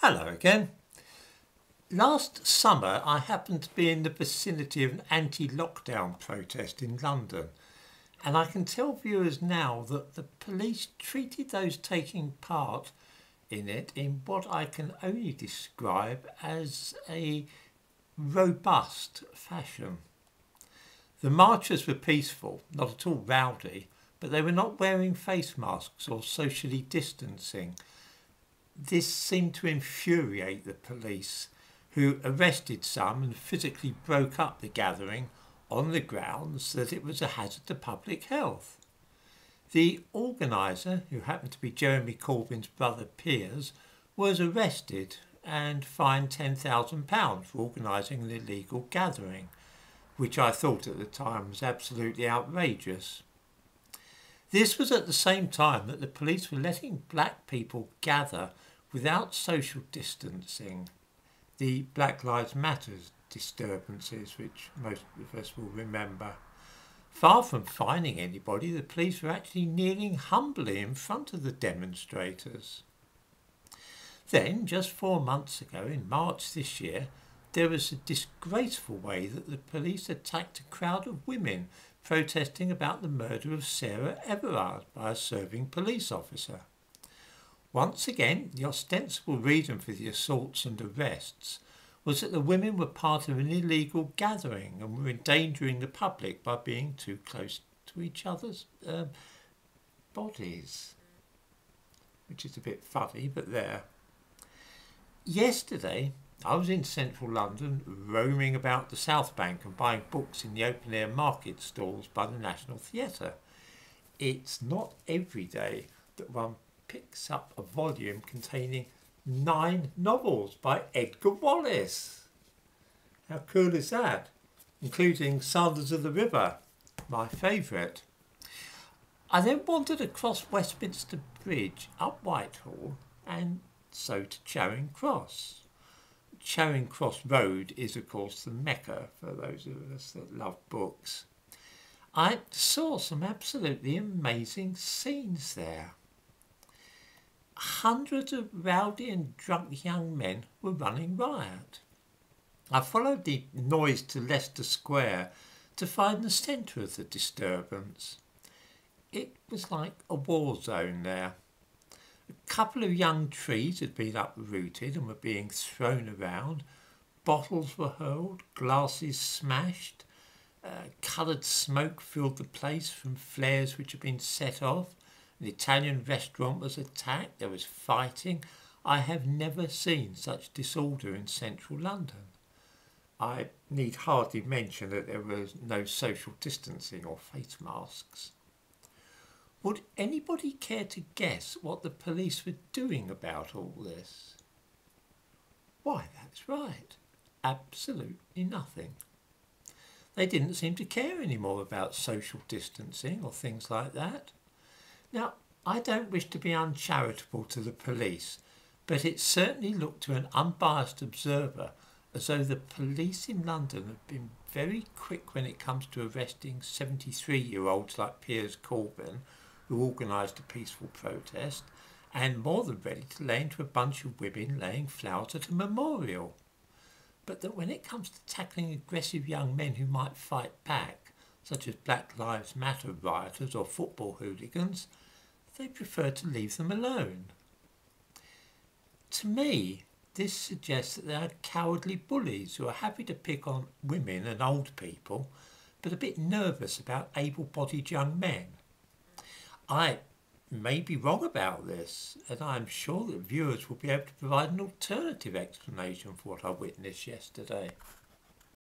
Hello again. Last summer I happened to be in the vicinity of an anti-lockdown protest in London, and I can tell viewers now that the police treated those taking part in it in what I can only describe as a robust fashion. The marchers were peaceful, not at all rowdy, but they were not wearing face masks or socially distancing. This seemed to infuriate the police, who arrested some and physically broke up the gathering on the grounds that it was a hazard to public health. The organiser, who happened to be Jeremy Corbyn's brother Piers, was arrested and fined £10,000 for organising an illegal gathering, which I thought at the time was absolutely outrageous. This was at the same time that the police were letting black people gather without social distancing. The Black Lives Matter disturbances, which most of us will remember. Far from fining anybody, the police were actually kneeling humbly in front of the demonstrators. Then, just 4 months ago, in March this year, there was a disgraceful way that the police attacked a crowd of women protesting about the murder of Sarah Everard by a serving police officer. Once again, the ostensible reason for the assaults and arrests was that the women were part of an illegal gathering and were endangering the public by being too close to each other's bodies, which is a bit funny, but there. Yesterday, I was in central London, roaming about the South Bank and buying books in the open-air market stalls by the National Theatre. It's not every day that one picks up a volume containing 9 novels by Edgar Wallace. How cool is that? Including Sanders of the River, my favourite. I then wandered across Westminster Bridge, up Whitehall, and so to Charing Cross. Charing Cross Road is, of course, the Mecca for those of us that love books. I saw some absolutely amazing scenes there. Hundreds of rowdy and drunk young men were running riot. I followed the noise to Leicester Square to find the centre of the disturbance. It was like a war zone there. A couple of young trees had been uprooted and were being thrown around. Bottles were hurled, glasses smashed. Coloured smoke filled the place from flares which had been set off. An Italian restaurant was attacked. There was fighting. I have never seen such disorder in central London. I need hardly mention that there was no social distancing or face masks. Would anybody care to guess what the police were doing about all this? Why, that's right. Absolutely nothing. They didn't seem to care anymore about social distancing or things like that. Now, I don't wish to be uncharitable to the police, but it certainly looked to an unbiased observer as though the police in London have been very quick when it comes to arresting 73-year-olds like Piers Corbyn, who organised a peaceful protest, and more than ready to lay into a bunch of women laying flowers at a memorial. But that when it comes to tackling aggressive young men who might fight back, such as Black Lives Matter rioters or football hooligans, they prefer to leave them alone. To me, this suggests that they are cowardly bullies who are happy to pick on women and old people, but a bit nervous about able-bodied young men. I may be wrong about this, and I am sure that viewers will be able to provide an alternative explanation for what I witnessed yesterday.